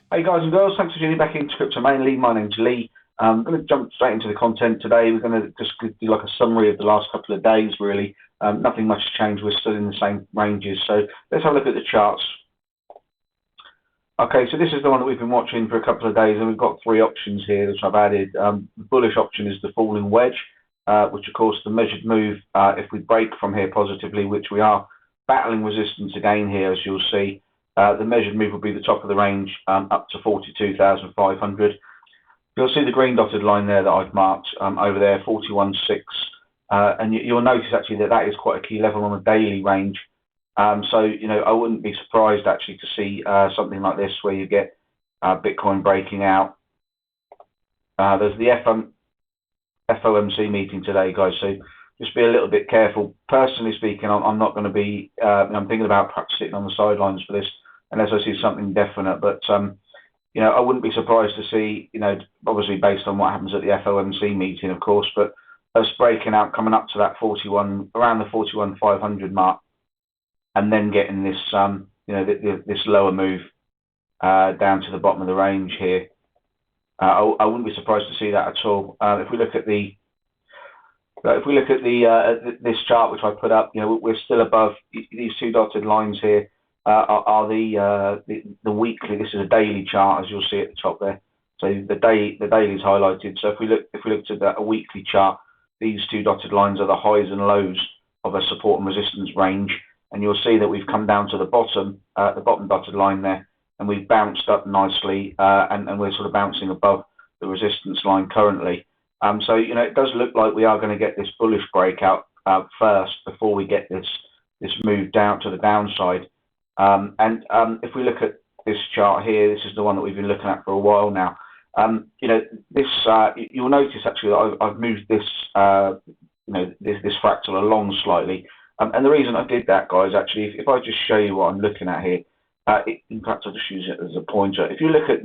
Hey guys and girls, thanks for tuning back into Crypto Mainly. My name's Lee. I'm going to jump straight into the content today. We're going to just do like a summary of the last couple of days, really. Nothing much has changed. We're still in the same ranges. So let's have a look at the charts. Okay, so this is the one that we've been watching for a couple of days, and we've got three options here which I've added. The bullish option is the falling wedge, which of course the measured move, if we break from here positively, which we are battling resistance again here, as you'll see. The measured move will be the top of the range, up to 42,500. You'll see the green dotted line there that I've marked over there, 41.6. And you'll notice actually that that is quite a key level on the daily range. So, you know, I wouldn't be surprised actually to see something like this where you get Bitcoin breaking out. There's the FOMC meeting today, guys, so just be a little bit careful. Personally speaking, I'm not going to be, I'm thinking about perhaps sitting on the sidelines for this unless I see something definite. But, you know, I wouldn't be surprised to see, you know, obviously based on what happens at the FOMC meeting, of course, but us breaking out, coming up to that 41, around the 41,500 mark, and then getting this, you know, this lower move down to the bottom of the range here. I wouldn't be surprised to see that at all. If we look at this chart which I put up, you know, we're still above these two dotted lines here. Are the weekly. This is a daily chart, as you'll see at the top there. So the daily is highlighted. So if we looked at a weekly chart, these two dotted lines are the highs and lows of a support and resistance range, and you'll see that we've come down to the bottom dotted line there, and we've bounced up nicely, and we're sort of bouncing above the resistance line currently. So you know, it does look like we are going to get this bullish breakout first before we get this move down to the downside. If we look at this chart here, this is the one that we've been looking at for a while now. You know, this you'll notice actually that I've moved this, you know, this fractal along slightly. And the reason I did that, guys, actually, if I just show you what I'm looking at here, in fact, I'll just use it as a pointer. If you look at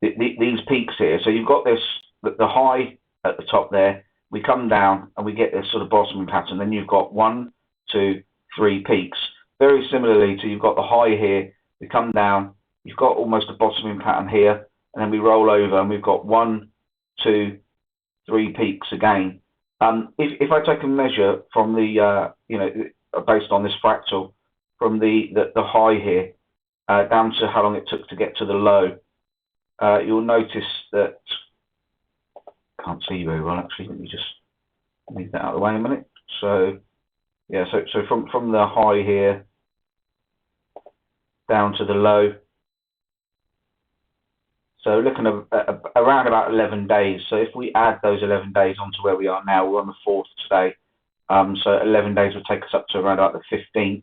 these peaks here, so you've got this, the high at the top there, we come down and we get this sort of bottoming pattern. Then you've got 1, 2, 3 peaks. Very similarly to, you've got the high here, we come down, you've got almost a bottoming pattern here, and then we roll over and we've got 1, 2, 3 peaks again. If I take a measure from the, you know, based on this fractal, from the high here down to how long it took to get to the low, you'll notice that, can't see very well actually, let me just move that out of the way a minute. So yeah, so from the high here down to the low, so looking at around about 11 days. So if we add those 11 days onto where we are now, we're on the 4th today. So 11 days will take us up to around about the 15th.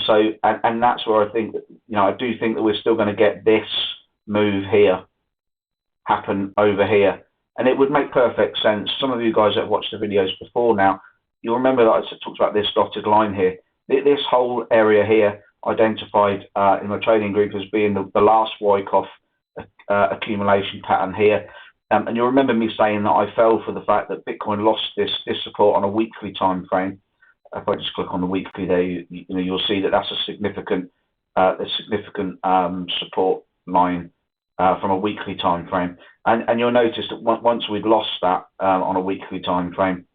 So that's where I think that, you know, I do think that we're still going to get this move here happen over here, and it would make perfect sense. Some of you guys that have watched the videos before now, you'll remember that I talked about this dotted line here. This whole area here identified in my trading group as being the last Wyckoff accumulation pattern here. And you'll remember me saying that I fell for the fact that Bitcoin lost this support on a weekly time frame. If I just click on the weekly there, you know, you'll see that that's a significant support line from a weekly time frame. And you'll notice that once we'd lost that on a weekly time frame,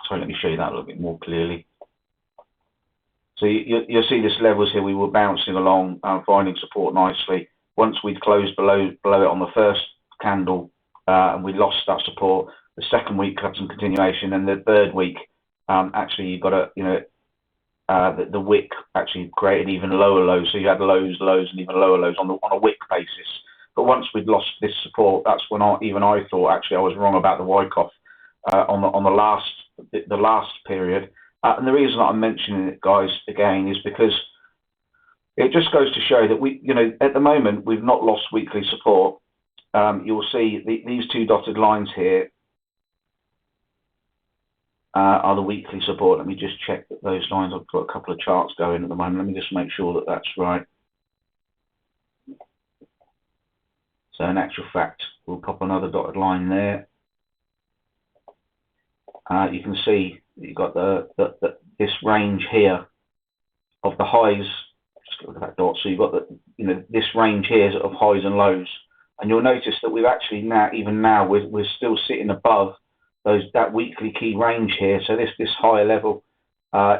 sorry, let me show you that a little bit more clearly. So you'll see this levels here, we were bouncing along, finding support nicely. Once we'd closed below it on the first candle, and we lost that support, the second week had some continuation, and the third week, actually you got a, you know, the wick actually created even lower lows. So you had lows, and even lower lows on a wick basis. But once we'd lost this support, that's when I thought actually I was wrong about the Wyckoff on the last period. And the reason that I'm mentioning it, guys, again, is because it just goes to show that we, you know, at the moment we've not lost weekly support. You'll see these two dotted lines here are the weekly support. Let me just check that those lines. I've got a couple of charts going at the moment. Let me just make sure that that's right. So in actual fact, we'll pop another dotted line there. You can see you've got this range here of the highs. Just look at that dot. So you've got this range here of highs and lows. And you'll notice that we've actually now, we're still sitting above that weekly key range here. So this higher level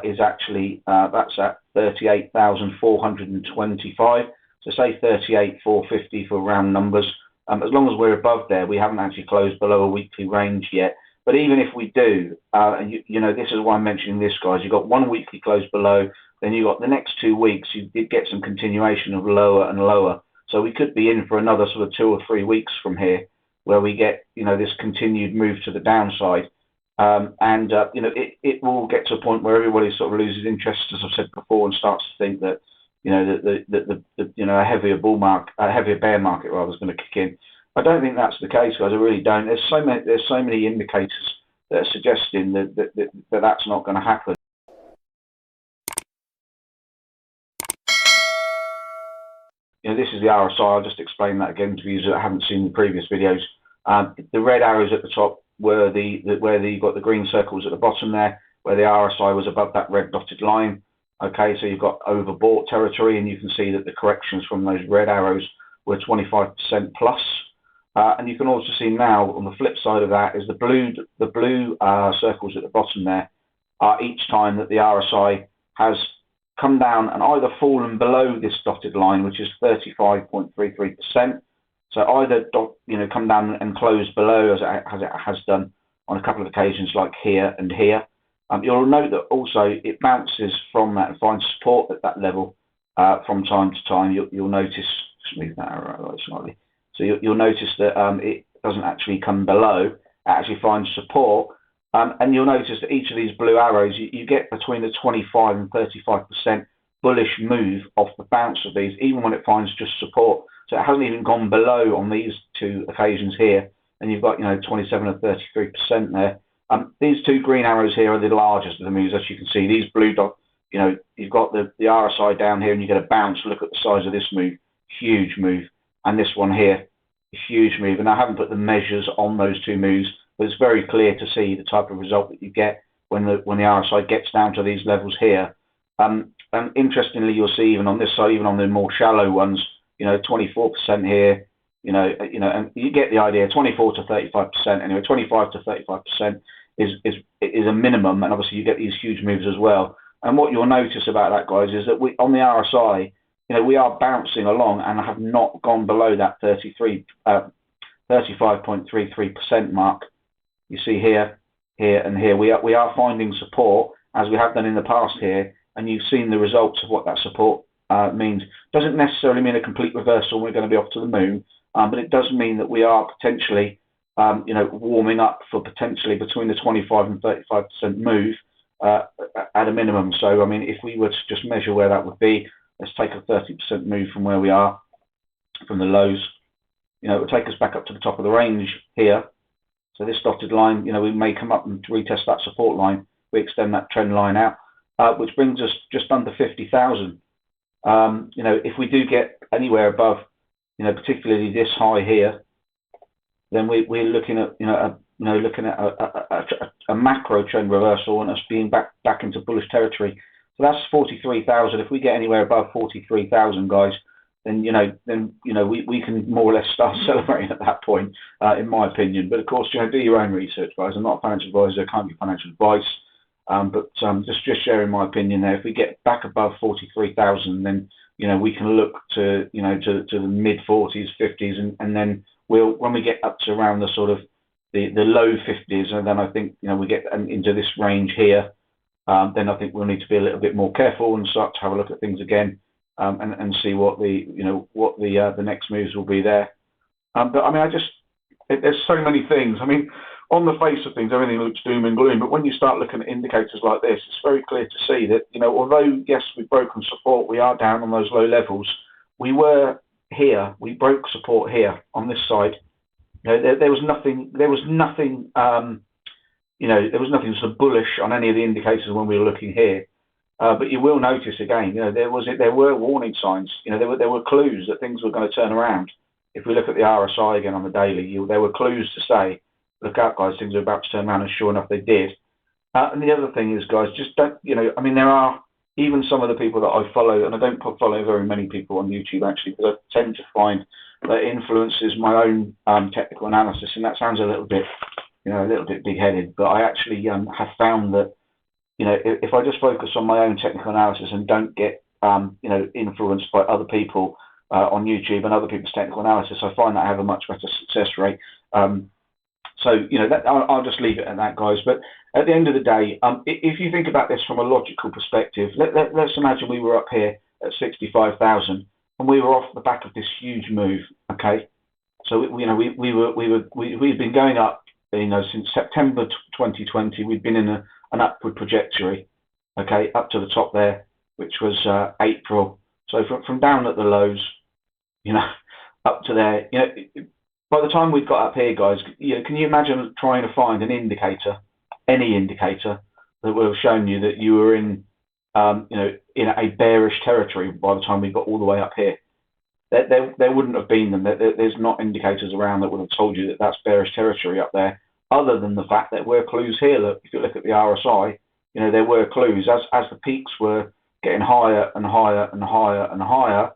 is actually, that's at 38,425. So say 38,450 for round numbers. As long as we're above there, we haven't actually closed below a weekly range yet. But even if we do, this is why I'm mentioning this, guys. You've got one weekly close below, then you've got the next 2 weeks, you did get some continuation of lower and lower. So we could be in for another sort of 2 or 3 weeks from here where we get, this continued move to the downside. It will get to a point where everybody sort of loses interest, as I've said before, and starts to think that, a heavier bear market rather is going to kick in. I don't think that's the case, guys. I really don't. There's so many indicators that are suggesting that's not going to happen. This is the RSI. I'll just explain that again to you that haven't seen the previous videos. The red arrows at the top were where you've got the green circles at the bottom there, where the RSI was above that red dotted line. Okay, so you've got overbought territory, and you can see that the corrections from those red arrows were 25% plus. And you can also see now on the flip side of that is the blue circles at the bottom there are each time that the RSI has come down and either fallen below this dotted line, which is 35.33%. So either come down and close below as it has done on a couple of occasions, like here and here. You'll note that also it bounces from that and finds support at that level from time to time. You'll notice, just move that arrow slightly. So you'll notice that it doesn't actually come below, it actually finds support. And you'll notice that each of these blue arrows, you get between the 25 and 35% bullish move off the bounce of these, even when it finds just support. So it hasn't even gone below on these 2 occasions here, and you've got 27 or 33% there. These 2 green arrows here are the largest of the moves, as you can see. These blue dots, you've got the RSI down here, and you get a bounce. Look at the size of this move, huge move, and this one here, a huge move. And I haven't put the measures on those 2 moves, but it's very clear to see the type of result that you get when the RSI gets down to these levels here. And interestingly, you'll see even on this side, even on the more shallow ones, 24% here, and you get the idea. 24 to 35%, anyway, 25 to 35% is a minimum, and obviously you get these huge moves as well. And what you'll notice about that, guys, is that on the RSI, we are bouncing along and have not gone below that 35.33% mark. You see here, and here, we are finding support, as we have done in the past here, and you've seen the results of what that support means. Doesn't necessarily mean a complete reversal, we're going to be off to the moon, but it does mean that we are potentially, warming up for potentially between the 25 and 35% move at a minimum. So, I mean, if we were to just measure where that would be, let's take a 30% move from where we are, from the lows. It would take us back up to the top of the range here. So this dotted line, we may come up and retest that support line. We extend that trend line out, which brings us just under 50,000. If we do get anywhere above, particularly this high here, then we're looking at, a macro trend reversal and us being back into bullish territory. So that's 43,000. If we get anywhere above 43,000, guys, then we can more or less start celebrating at that point, in my opinion. But of course, do your own research, guys. I'm not a financial advisor; I can't give financial advice. But just sharing my opinion there. If we get back above 43,000, then we can look to the mid 40s, 50s, and then when we get up to around the sort of the low 50s, and then I think we get into this range here. Then I think we'll need to be a little bit more careful and start to have a look at things again. And see what the next moves will be there. But I mean, there's so many things. I mean, on the face of things, everything looks doom and gloom. But when you start looking at indicators like this, it's very clear to see that although yes, we've broken support, we are down on those low levels. We were here. We broke support here on this side. There was nothing. There was nothing sort of bullish on any of the indicators when we were looking here. But you will notice again, there were warning signs. There were clues that things were going to turn around. If we look at the RSI again on the daily, there were clues to say, look out, guys, things are about to turn around, and sure enough, they did. And the other thing is, guys, just don't, I mean, there are even some of the people that I follow, and I don't follow very many people on YouTube actually, because I tend to find that influences my own technical analysis, and that sounds a little bit, a little bit big-headed, but I actually have found that, if I just focus on my own technical analysis and don't get, influenced by other people on YouTube and other people's technical analysis, I find that I have a much better success rate. So, I'll just leave it at that, guys. But at the end of the day, if you think about this from a logical perspective, let's imagine we were up here at 65,000 and we were off the back of this huge move. Okay, so we've been going up, since September 2020. We've been in an upward trajectory. Okay, up to the top there, which was April. So from down at the lows, up to there, by the time we've got up here, guys, can you imagine trying to find an indicator, any indicator, that would have shown you that you were in a bearish territory by the time we got all the way up here? There wouldn't have been them. There's not indicators around that would have told you that that's bearish territory up there, other than the fact that there were clues here. Look, if you look at the RSI, there were clues. As the peaks were getting higher and higher and higher and higher,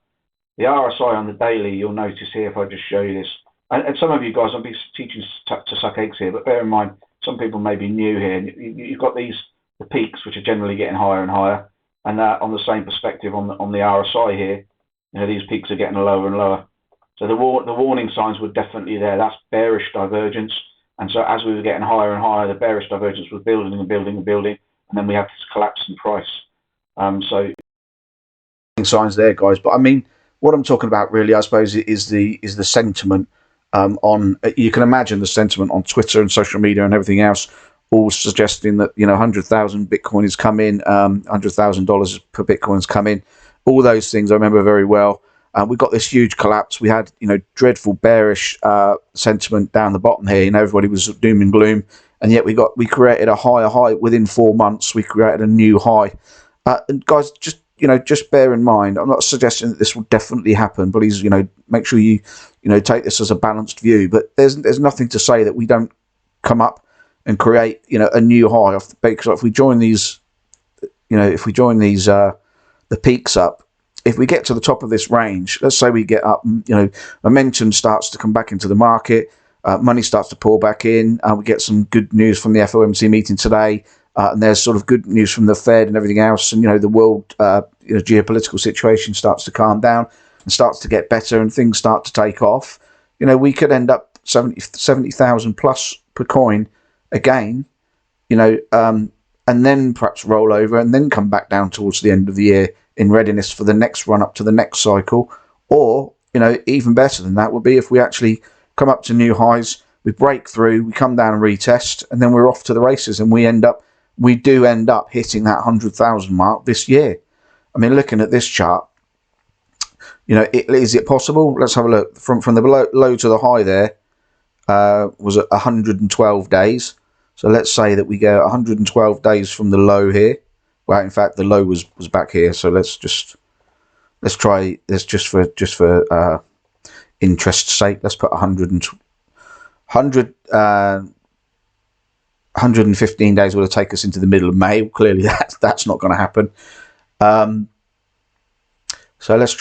the RSI on the daily, you'll notice here, if I just show you this, and some of you guys, I'll be teaching to suck eggs here, but bear in mind, some people may be new here. You've got the peaks, which are generally getting higher and higher, and on the same perspective on the RSI here, these peaks are getting lower and lower. So the warning signs were definitely there. That's bearish divergence. And so as we were getting higher and higher, the bearish divergence was building and building and building, and then we had this collapse in price. So signs there, guys. But I mean, what I'm talking about really, I suppose, is the sentiment. You can imagine the sentiment on Twitter and social media and everything else, all suggesting that 100,000 Bitcoin is coming, $100,000 per Bitcoin is coming. All those things I remember very well. We got this huge collapse. We had dreadful bearish sentiment down the bottom here. Everybody was doom and gloom, and yet we created a higher high within 4 months. We created a new high. And guys, just bear in mind, I'm not suggesting that this will definitely happen. Please, make sure you take this as a balanced view. But there's nothing to say that we don't come up and create a new high off the peak. So if we join these, the peaks up, if we get to the top of this range, let's say we get up, momentum starts to come back into the market, money starts to pour back in, we get some good news from the FOMC meeting today. And there's sort of good news from the Fed and everything else, and the world geopolitical situation starts to calm down and starts to get better, and things start to take off. We could end up 70,000 plus per coin again, and then perhaps roll over and then come back down towards the end of the year in readiness for the next run up to the next cycle. Or even better than that would be if we actually come up to new highs, we break through, we come down and retest, and then we're off to the races, and we do end up hitting that 100,000 mark this year. I mean, looking at this chart, is it possible? Let's have a look. From the low to the high there was 112 days. So let's say that we go 112 days from the low here. Well, in fact, the low was back here. So let's try this just for interest's sake. Let's put 115 days will take us into the middle of May. Clearly, that's not going to happen. So let's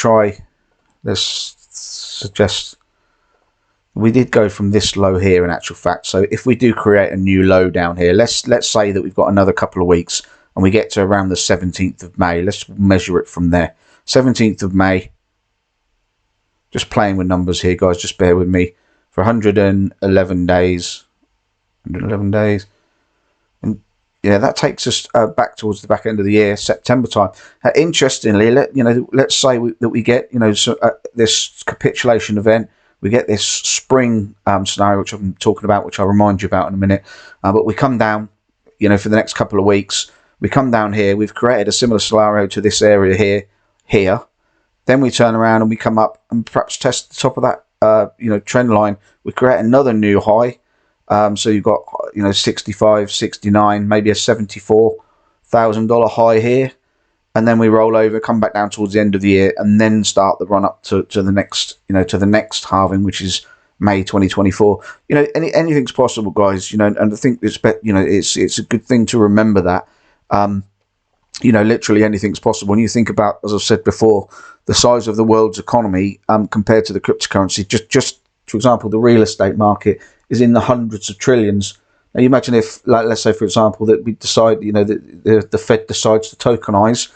suggest we did go from this low here in actual fact. So if we do create a new low down here, let's say that we've got another couple of weeks and we get to around the 17th of May. Let's measure it from there. 17th of May. Just playing with numbers here, guys. Just bear with me. For 111 days. 111 days. And yeah, that takes us back towards the back end of the year, September time. Interestingly, let's say that we get this capitulation event. We get this spring scenario, which I'm talking about, which I'll remind you about in a minute. But we come down, for the next couple of weeks. We come down here. We've created a similar scenario to this area here. Then we turn around and we come up and perhaps test the top of that, trend line. We create another new high. So you've got, 65, 69, maybe a $74,000 high here. And then we roll over, come back down towards the end of the year, and then start the run up to the next, to the next halving, which is May 2024. Anything's possible, guys. And I think it's a good thing to remember that. you know, literally anything's possible. When you think about, as I've said before, the size of the world's economy compared to the cryptocurrency, just for example, the real estate market is in the hundreds of trillions. Now, you imagine if, like, let's say, for example, that we decide, you know, that the Fed decides to tokenize,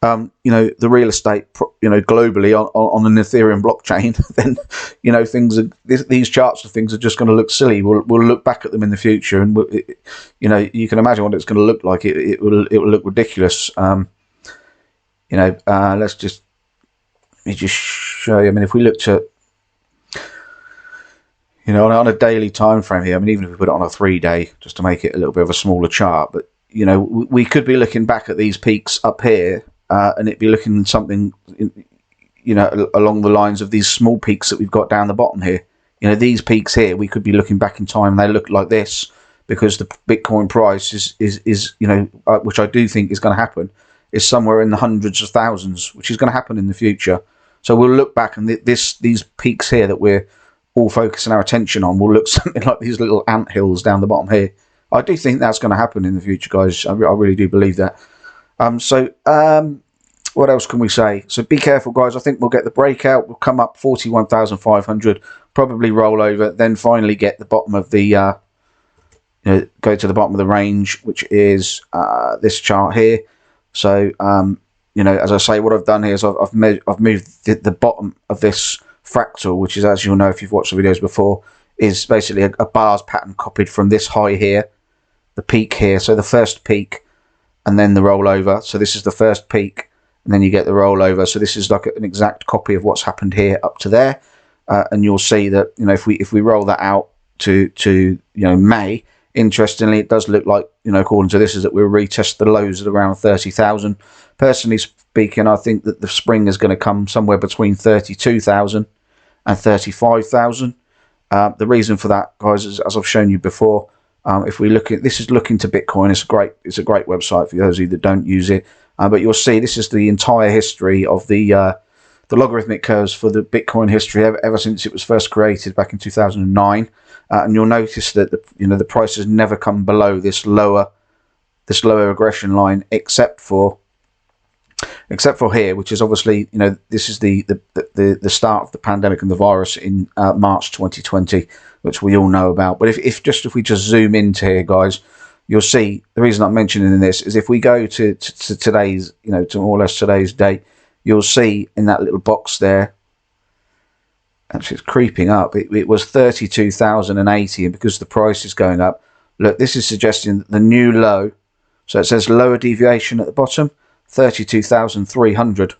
you know, the real estate, you know, globally on an Ethereum blockchain, then, you know, things are, these charts of things are just going to look silly. We'll look back at them in the future, and you know, you can imagine what it's going to look like. It will look ridiculous. You know, let me just show you. I mean, if we looked at, you know, on a daily time frame here, I mean, even if we put it on a 3-day, just to make it a little bit of a smaller chart, but, you know, we could be looking back at these peaks up here, and it'd be looking something, you know, along the lines of these small peaks that we've got down the bottom here. You know, these peaks here, we could be looking back in time and they look like this, because the Bitcoin price is you know, which I do think is going to happen, is somewhere in the hundreds of thousands, which is going to happen in the future. So we'll look back, and these peaks here that we're all focusing our attention on will look something like these little ant hills down the bottom here. I do think that's going to happen in the future, guys. I really do believe that. What else can we say? So be careful, guys. I think we'll get the breakout. We'll come up 41,500, probably roll over, then finally get the bottom of the, you know, go to the bottom of the range, which is this chart here. So, you know, as I say, what I've done here is I've moved the bottom of this fractal, which is, as you'll know if you've watched the videos before, is basically a bars pattern copied from this high here, the peak here. So the first peak and then the rollover. So this is the first peak, and then you get the rollover. So this is like an exact copy of what's happened here up to there. And you'll see that, you know, if we roll that out to you know, May, interestingly, it does look like, you know, according to this, is that we'll retest the lows at around 30,000. Personally speaking, I think that the spring is going to come somewhere between 32,000 and 35,000. The reason for that, guys, is, as I've shown you before, if we look at, this is Looking to Bitcoin. It's a great website for those of you that don't use it. But you'll see this is the entire history of the logarithmic curves for the Bitcoin history ever since it was first created back in 2009. And you'll notice that the price has never come below this lower regression line, except for here, which is obviously, you know, this is the start of the pandemic and the virus in March 2020, which we all know about. But if we just zoom into here, guys, you'll see the reason I'm mentioning this is if we go to today's, you know, to more or less today's date, you'll see in that little box there, actually it's creeping up, it was 32,080, and because the price is going up, look, this is suggesting that the new low, so it says lower deviation at the bottom, 32,300.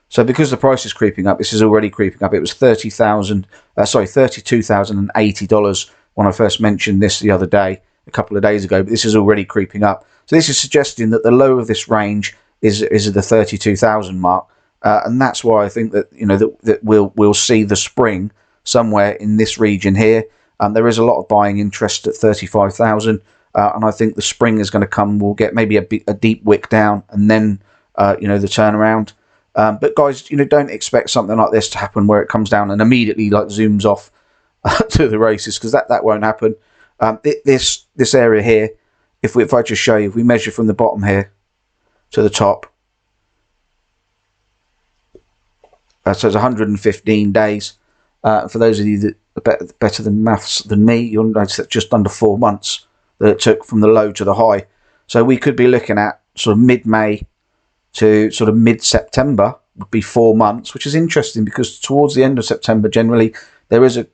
So because the price is creeping up, this is already creeping up. It was $32,080 when I first mentioned this the other day, a couple of days ago, but this is already creeping up. So this is suggesting that the low of this range is at the 32,000 mark, and that's why I think that, you know, that we'll see the spring somewhere in this region here. There is a lot of buying interest at 35,000, and I think the spring is going to come. We'll get maybe a deep wick down, and then you know, the turnaround. But guys, you know, don't expect something like this to happen where it comes down and immediately like zooms off to the races, because that won't happen. This area here, if I just show you, if we measure from the bottom here to the top, so it's 115 days. For those of you that are better than maths than me, you'll notice that just under 4 months that it took from the low to the high. So we could be looking at sort of mid-May to sort of mid-September would be 4 months, which is interesting because towards the end of September, generally there is a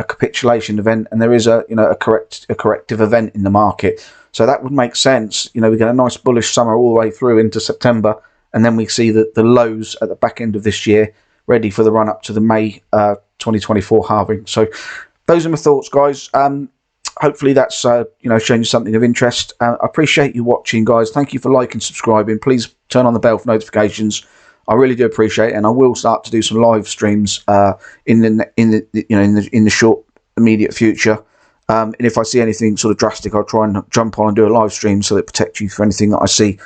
capitulation event, and there is a corrective event in the market. So that would make sense. You know, we get a nice bullish summer all the way through into September, and then we see the lows at the back end of this year, ready for the run up to the May 2024 halving. So those are my thoughts, guys. Hopefully that's shown you something of interest. I appreciate you watching, guys. Thank you for liking, subscribing. Please turn on the bell for notifications. I really do appreciate it, and I will start to do some live streams in the short immediate future. And if I see anything sort of drastic, I'll try and jump on and do a live stream so that it protects you for anything that I see,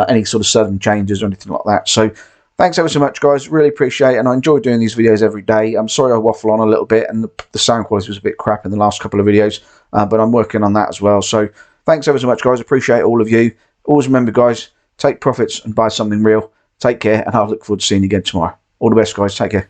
any sort of sudden changes or anything like that. So thanks ever so much, guys. Really appreciate it, and I enjoy doing these videos every day. I'm sorry I waffle on a little bit, and the sound quality was a bit crap in the last couple of videos, but I'm working on that as well. So thanks ever so much, guys. Appreciate all of you. Always remember, guys, take profits and buy something real. Take care, and I'll look forward to seeing you again tomorrow. All the best, guys. Take care.